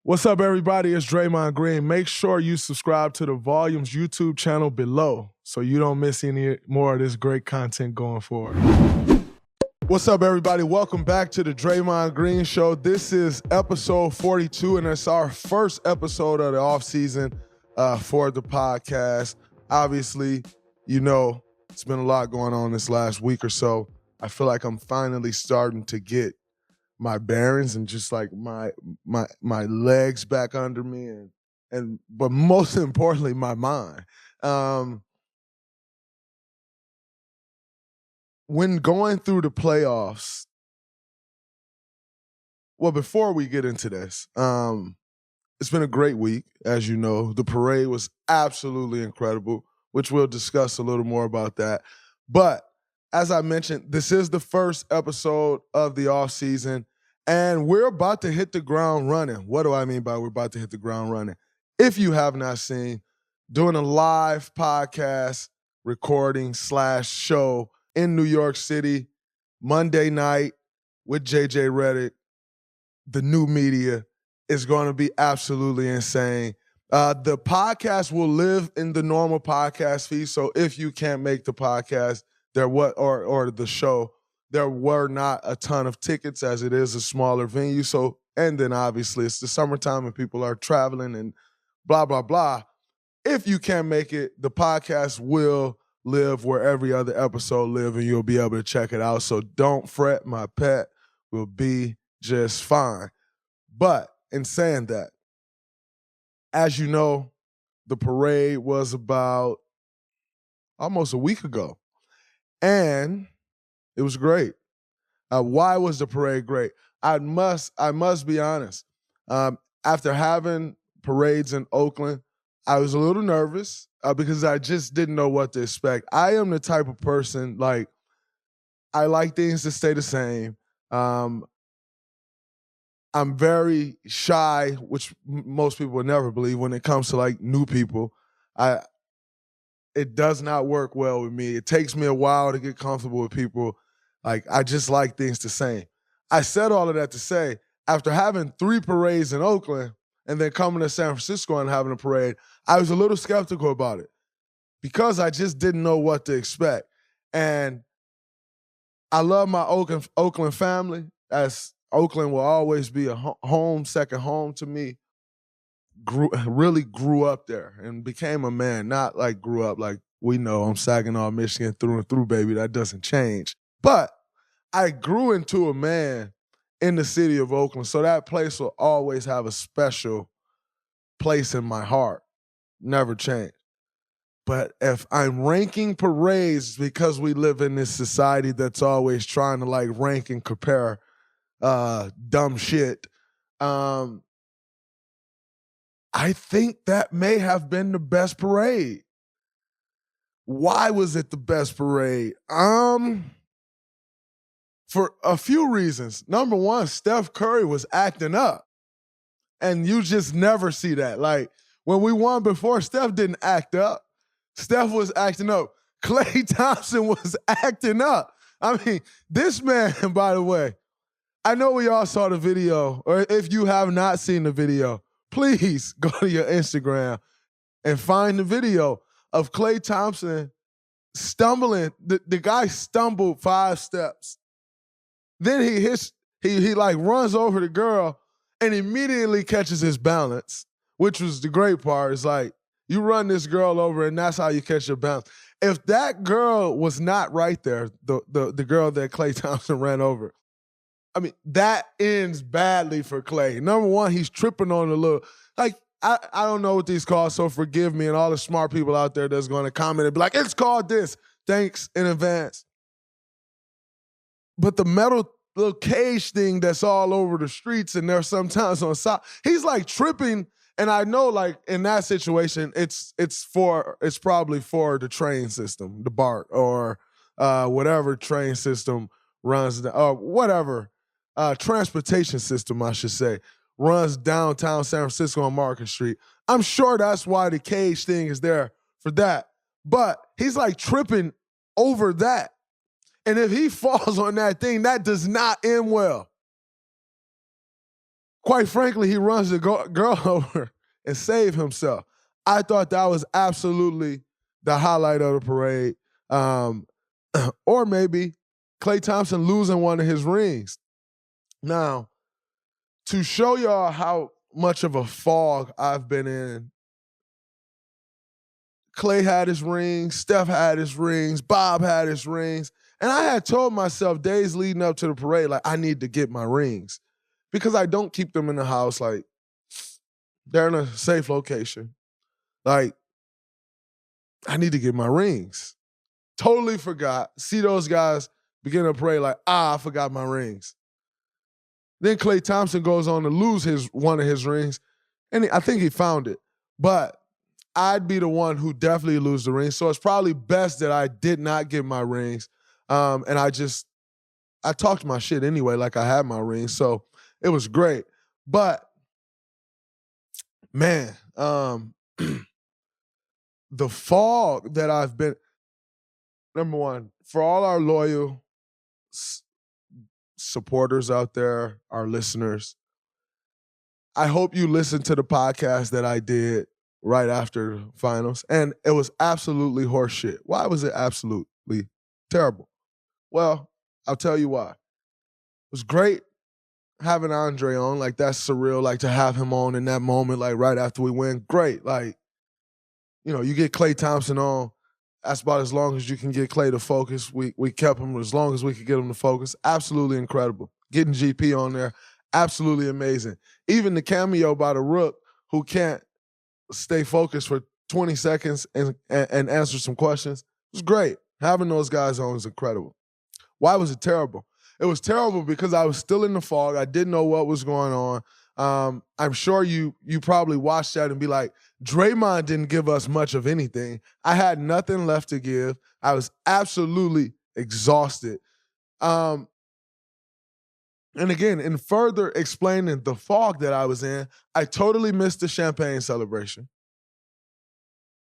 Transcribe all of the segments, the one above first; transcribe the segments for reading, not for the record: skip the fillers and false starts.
What's up, everybody? It's Draymond Green. Make sure you subscribe to the Volumes YouTube channel below so you don't miss any more of this great content going forward. What's up, everybody? Welcome back to the Draymond Green Show. This is episode 42, and it's our first episode of the offseason for the podcast. Obviously, you know, it's been a lot going on this last week or so. I feel like I'm finally starting to get my bearings and just like my legs back under me but most importantly, my mind. When going through the playoffs, well, before we get into this, it's been a great week, as you know. The parade was absolutely incredible, which we'll discuss a little more about that. But as I mentioned, this is the first episode of the offseason, and we're about to hit the ground running. What do I mean by we're about to hit the ground running? If you have not seen, doing a live podcast recording / show in New York City, Monday night with JJ Redick, the new media, is going to be absolutely insane. The podcast will live in the normal podcast feed, so if you can't make the podcast, or the show, there were not a ton of tickets as it is a smaller venue. So, and then obviously it's the summertime and people are traveling and blah, blah, blah. If you can't make it, the podcast will live where every other episode live and you'll be able to check it out. So don't fret, my pet will be just fine. But in saying that, as you know, the parade was about almost a week ago. And it was great. Why was the parade great? I must be honest. After having parades in Oakland, I was a little nervous because I just didn't know what to expect. I am the type of person, like, I like things to stay the same. I'm very shy, which most people would never believe when it comes to, like, new people. It does not work well with me. It takes me a while to get comfortable with people. Like, I just like things the same. I said all of that to say, after having 3 parades in Oakland and then coming to San Francisco and having a parade, I was a little skeptical about it because I just didn't know what to expect. And I love my Oakland family, as Oakland will always be a second home to me. Really grew up there and became a man, not like grew up like we know I'm Saginaw, Michigan through and through, baby. That doesn't change. But I grew into a man in the city of Oakland, so that place will always have a special place in my heart. Never change. But if I'm ranking parades, because we live in this society that's always trying to like rank and compare dumb shit, I think that may have been the best parade. Why was it the best parade? For a few reasons. Number one, Steph Curry was acting up. And you just never see that. Like, when we won before, Steph didn't act up. Steph was acting up. Klay Thompson was acting up. I mean, this man, by the way, I know we all saw the video, or if you have not seen the video, please go to your Instagram and find the video of Klay Thompson stumbling. The guy stumbled 5 steps. Then he like runs over the girl and immediately catches his balance, which was the great part. It's like, you run this girl over and that's how you catch your balance. If that girl was not right there, the girl that Klay Thompson ran over, I mean, that ends badly for Klay. Number one, he's tripping on a little, like, I don't know what these called, so forgive me and all the smart people out there that's going to comment and be like, it's called this. Thanks in advance. But the metal little cage thing that's all over the streets and there's sometimes on side, he's like tripping. And I know, like, in that situation, it's probably for the train system, the BART, or whatever train system runs, or whatever transportation system, I should say, runs downtown San Francisco on Market Street. I'm sure that's why the cage thing is there for that. But he's like tripping over that. And if he falls on that thing, that does not end well. quite frankly, he runs the girl over and save himself. I thought that was absolutely the highlight of the parade. Or maybe Klay Thompson losing one of his rings. Now, to show y'all how much of a fog I've been in, Klay had his rings, Steph had his rings, Bob had his rings, and I had told myself days leading up to the parade, like, I need to get my rings because I don't keep them in the house. Like, they're in a safe location. Like, I need to get my rings. Totally forgot. See those guys begin to parade like, I forgot my rings. Then Klay Thompson goes on to lose one of his rings, and I think he found it. But I'd be the one who definitely lose the ring. So it's probably best that I did not get my rings. And I talked my shit anyway, like I had my rings. So it was great. But man, the fog that I've been, number one, for all our loyal supporters out there, our listeners, I hope you listened to the podcast that I did right after the finals, and it was absolutely horseshit. Why was it absolutely terrible? Well, I'll tell you why. It was great having Andre on. Like, that's surreal, like, to have him on in that moment, like, right after we win. Great. Like, you know, you get Klay Thompson on, that's about as long as you can get Klay to focus. We kept him as long as we could get him to focus. Absolutely incredible. Getting GP on there, absolutely amazing. Even the cameo by the Rook, who can't stay focused for 20 seconds and answer some questions. It was great. Having those guys on was incredible. Why was it terrible? It was terrible because I was still in the fog. I didn't know what was going on. I'm sure you probably watched that and be like, Draymond didn't give us much of anything. I had nothing left to give. I was absolutely exhausted. And again, in further explaining the fog that I was in, I totally missed the champagne celebration.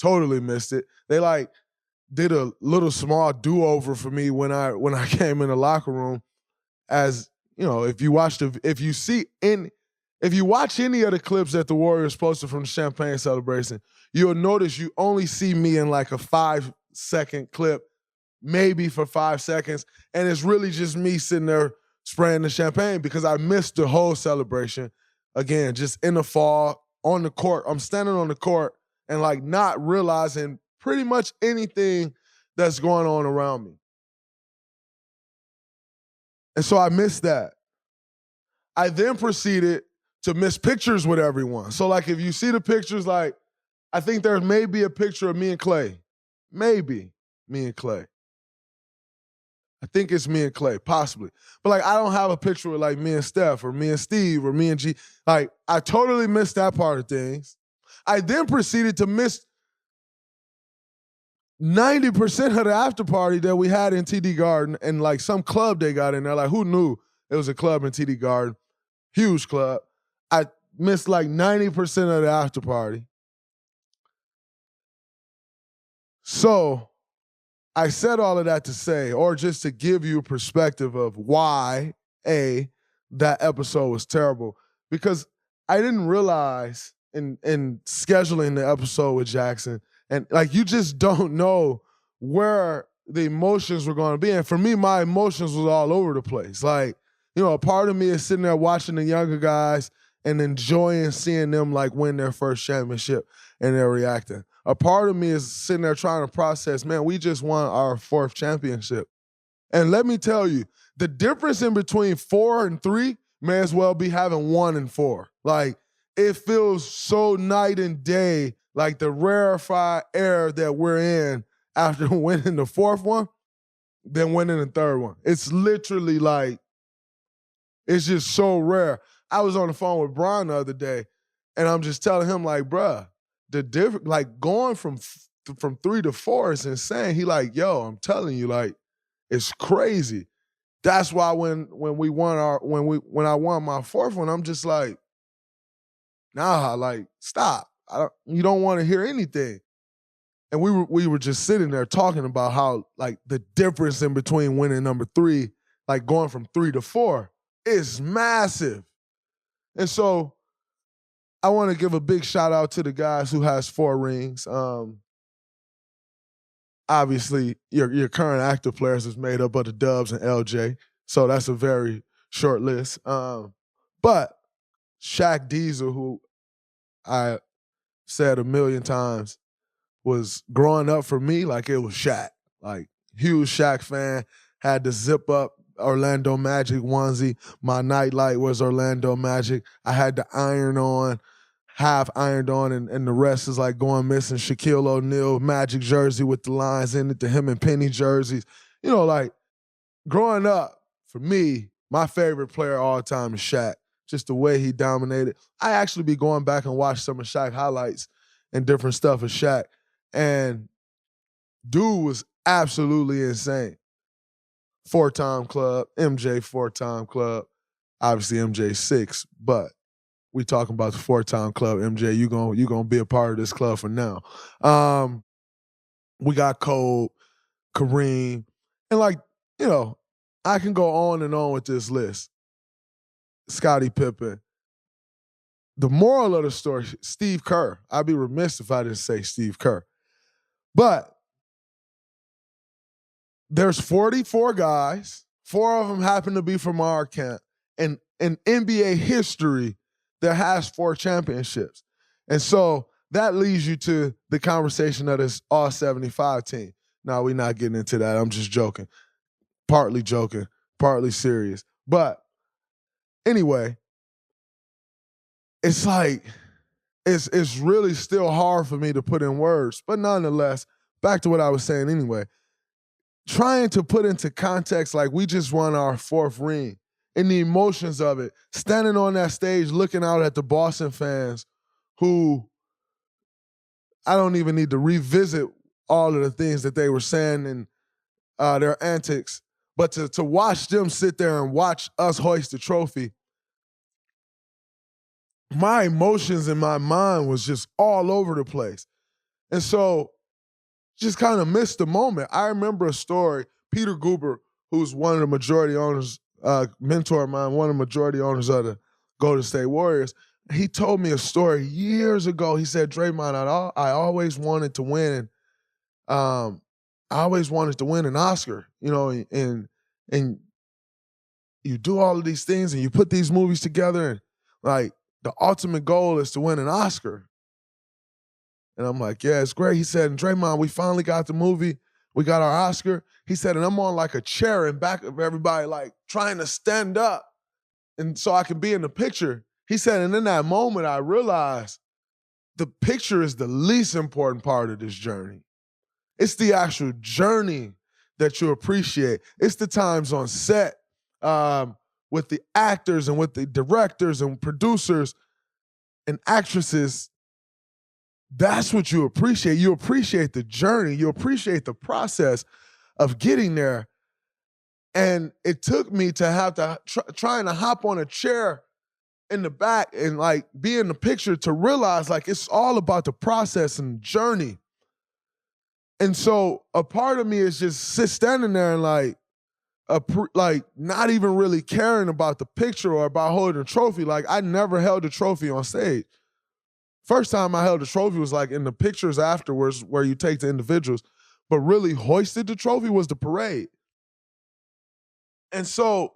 Totally missed it. They like did a little small do-over for me when I came in the locker room. As you know, if you watch any of the clips that the Warriors posted from the champagne celebration, you'll notice you only see me in like a 5-second clip, maybe for 5 seconds, and it's really just me sitting there spraying the champagne because I missed the whole celebration. Again, just in the fall, on the court. I'm standing on the court and like not realizing pretty much anything that's going on around me. And so I missed that. I then proceeded to miss pictures with everyone. So like if you see the pictures, like I think there may be a picture of me and Klay. Maybe me and Klay. I think it's me and Klay, possibly. But like I don't have a picture with like me and Steph or me and Steve or me and G. Like I totally missed that part of things. I then proceeded to miss 90% of the after party that we had in TD Garden and like some club they got in there. Like who knew it was a club in TD Garden? Huge club. I missed like 90% of the after party. So I said all of that to say, or just to give you a perspective of why, that episode was terrible. Because I didn't realize in scheduling the episode with Jackson, and like you just don't know where the emotions were going to be. And for me, my emotions was all over the place. Like, you know, a part of me is sitting there watching the younger guys and enjoying seeing them like win their first championship and they're reacting. A part of me is sitting there trying to process, man, we just won our 4th championship. And let me tell you, the difference in between 4 and 3 may as well be having 1 and 4. Like, it feels so night and day, like the rarefied air that we're in after winning the 4th one, than winning the 3rd one. It's literally like, it's just so rare. I was on the phone with Brian the other day, and I'm just telling him, like, bruh, the difference, like going from 3 to 4 is insane. He like, yo, I'm telling you, like, it's crazy. That's why when I won my 4th one, I'm just like, nah, like, stop. You don't want to hear anything. And we were just sitting there talking about how like the difference in between winning number 3, like going from 3 to 4, is massive. And so I want to give a big shout out to the guys who has 4 rings. Obviously, your current active players is made up of the Dubs and LJ, so that's a very short list. But Shaq Diesel, who I said a million times, was growing up for me like it was Shaq. Like, huge Shaq fan, had the zip up Orlando Magic onesie. My nightlight was Orlando Magic. I had the iron on, half ironed on, and the rest is like going missing. Shaquille O'Neal Magic jersey with the lines in it, the him and Penny jerseys. You know, like, growing up, for me, my favorite player all time is Shaq. Just the way he dominated. I actually be going back and watch some of Shaq highlights and different stuff of Shaq. And dude was absolutely insane. 4-time club, MJ 4-time club. Obviously MJ 6, but we talking about the 4-time club. MJ, you gonna be a part of this club for now. We got Kobe, Kareem, and like, you know, I can go on and on with this list. Scottie Pippen. The moral of the story, Steve Kerr. I'd be remiss if I didn't say Steve Kerr. But there's 44 guys. 4 of them happen to be from our camp. And in NBA history, that has 4 championships. And so that leads you to the conversation of this All-75 team. Now, we're not getting into that. I'm just joking, partly serious. But anyway, it's like, it's really still hard for me to put in words. But nonetheless, back to what I was saying anyway, trying to put into context, like, we just won our 4th ring, and the emotions of it, standing on that stage looking out at the Boston fans who, I don't even need to revisit all of the things that they were saying and their antics, but to watch them sit there and watch us hoist the trophy, my emotions in my mind was just all over the place. And so just kind of missed the moment. I remember a story, Peter Guber, who's one of the majority owners, mentor of mine, one of the majority owners of the Golden State Warriors, he told me a story years ago. He said, Draymond, I always wanted to win. I always wanted to win an Oscar, you know, and you do all of these things and you put these movies together, and like, the ultimate goal is to win an Oscar. And I'm like, yeah, it's great. He said, and Draymond, we finally got the movie. We got our Oscar. He said, and I'm on like a chair in back of everybody, like trying to stand up and so I can be in the picture. He said, and in that moment, I realized the picture is the least important part of this journey. It's the actual journey that you appreciate. It's the times on set with the actors and with the directors and producers and actresses. That's what you appreciate. You appreciate the journey. You appreciate the process of getting there. And it took me to have to trying to hop on a chair in the back and like be in the picture to realize like it's all about the process and journey. And so a part of me is just standing there and like not even really caring about the picture or about holding a trophy. Like, I never held a trophy on stage. First time I held a trophy was like in the pictures afterwards where you take the individuals, but really hoisted the trophy was the parade. And so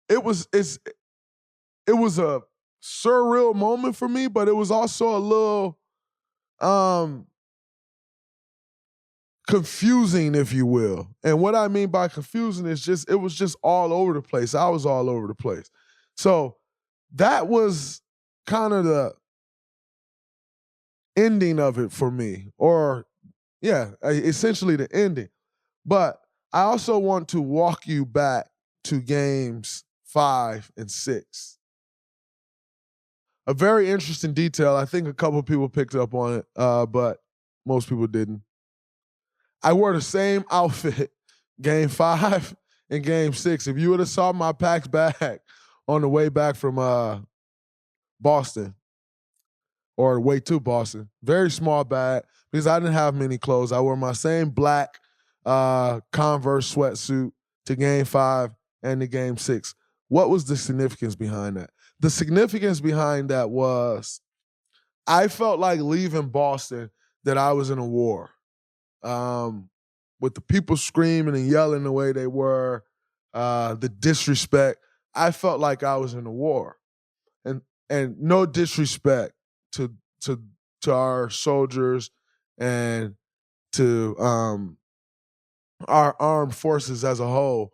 it was a surreal moment for me, but it was also a little confusing, if you will. And what I mean by confusing is it was just all over the place. I was all over the place. So that was kind of the ending of it for me, or yeah, essentially the ending. But I also want to walk you back to games 5 and 6. A very interesting detail. I think a couple of people picked up on it, but most people didn't. I wore the same outfit game 5 and game 6. If you would have saw my packed bag on the way back from Boston, or the way to Boston, very small bag, because I didn't have many clothes. I wore my same black Converse sweatsuit to game 5 and to game 6. What was the significance behind that? the significance behind that was I felt like leaving Boston that I was in a war. With the people screaming and yelling the way they were, the disrespect, I felt like I was in a war. And no disrespect to to to our soldiers and to our armed forces as a whole,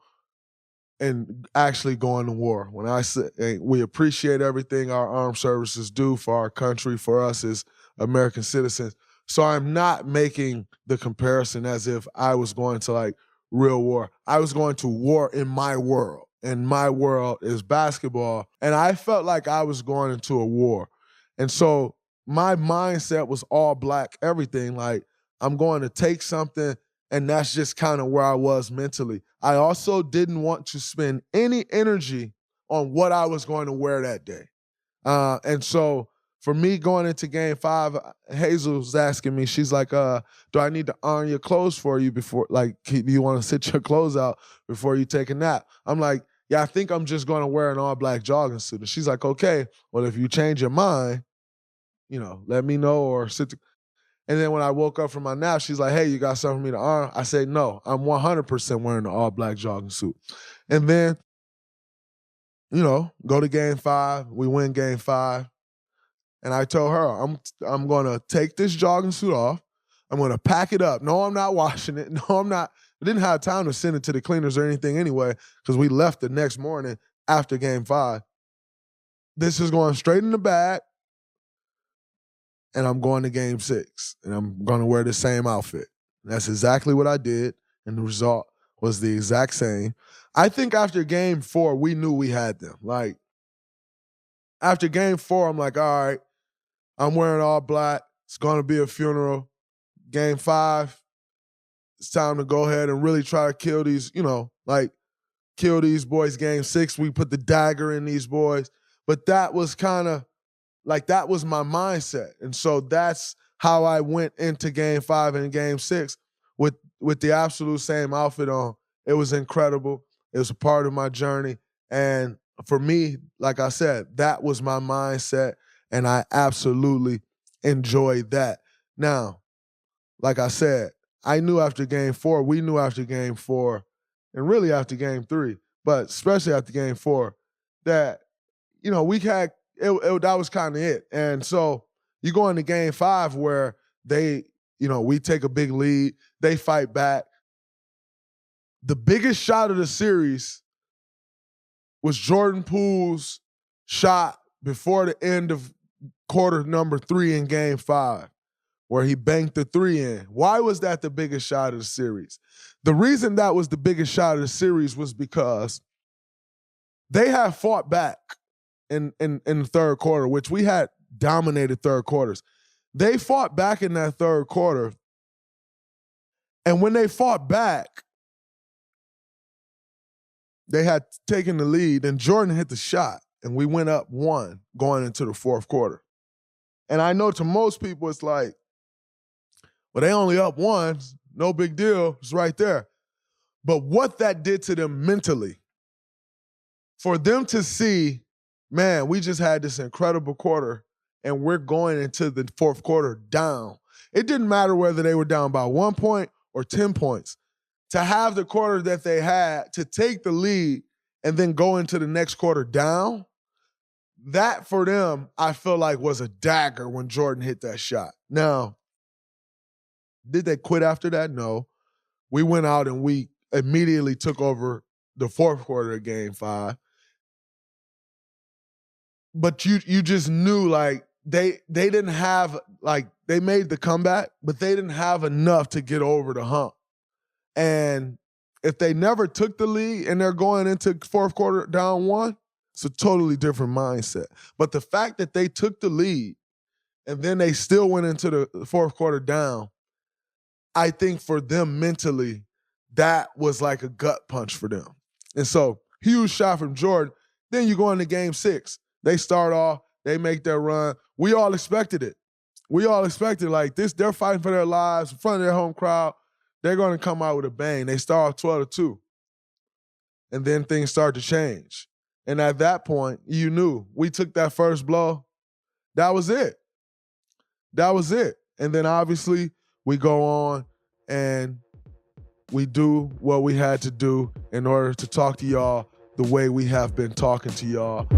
and actually going to war. When I say we appreciate everything our armed services do for our country, for us as American citizens. So I'm not making the comparison as if I was going to like real war. I was going to war in my world. And my world is basketball. And I felt like I was going into a war. And so my mindset was all black, everything. Like, I'm going to take something, and that's just kind of where I was mentally. I also didn't want to spend any energy on what I was going to wear that day. And so for me going into game 5, Hazel's asking me, she's like, do I need to iron your clothes for you before, like, do you want to sit your clothes out before you take a nap? I'm like, yeah, I think I'm just going to wear an all black jogging suit. And she's like, okay, well, if you change your mind, let me know or sit. And then when I woke up from my nap, she's like, hey, you got something for me to iron? I said, no, I'm 100% wearing the all black jogging suit. And then, go to game 5. We win game 5. And I told her, I'm going to take this jogging suit off. I'm going to pack it up. No, I'm not washing it. No, I'm not. I didn't have time to send it to the cleaners or anything anyway, because we left the next morning after game 5. This is going straight in the bag, and I'm going to game 6, and I'm going to wear the same outfit. And that's exactly what I did, and the result was the exact same. I think after game 4, we knew we had them. Like, after game 4, I'm like, all right, I'm wearing all black. It's going to be a funeral. Game 5, it's time to go ahead and really try to kill these, kill these boys. Game 6, we put the dagger in these boys. But that was kind of, that was my mindset. And so that's how I went into game 5 and game 6 with the absolute same outfit on. It was incredible. It was a part of my journey. And for me, like I said, that was my mindset, and I absolutely enjoyed that. Now, like I said, I knew after game 4, we knew after game 4, and really after game 3, but especially after game 4, that, we had, that was kind of it. And so you go into game 5 where they, we take a big lead, they fight back. The biggest shot of the series was Jordan Poole's shot before the end of quarter number 3 in game 5, where he banked the 3 in. Why was that the biggest shot of the series? The reason that was the biggest shot of the series was because they had fought back in the third quarter, which we had dominated third quarters. They fought back in that third quarter, and when they fought back, they had taken the lead, and Jordan hit the shot, and we went up 1 going into the fourth quarter. And I know to most people it's like, well, they only up 1, no big deal, it's right there. But what that did to them mentally, for them to see, man, we just had this incredible quarter, and we're going into the fourth quarter down. It didn't matter whether they were down by 1 point or 10 points. To have the quarter that they had, to take the lead and then go into the next quarter down, that for them, I feel like was a dagger when Jordan hit that shot. Now, did they quit after that? No. We went out and we immediately took over the fourth quarter of game 5. But you just knew, they didn't have, they made the comeback, but they didn't have enough to get over the hump. And if they never took the lead and they're going into fourth quarter down 1, it's a totally different mindset. But the fact that they took the lead and then they still went into the fourth quarter down, I think for them mentally, that was like a gut punch for them. And so, huge shot from Jordan. Then you go into game 6. They start off, they make their run. We all expected it. We all expected like this. They're fighting for their lives in front of their home crowd. They're going to come out with a bang. They start off 12-2. And then things start to change. And at that point, you knew we took that first blow. That was it. That was it. And then obviously we go on and we do what we had to do in order to talk to y'all the way we have been talking to y'all.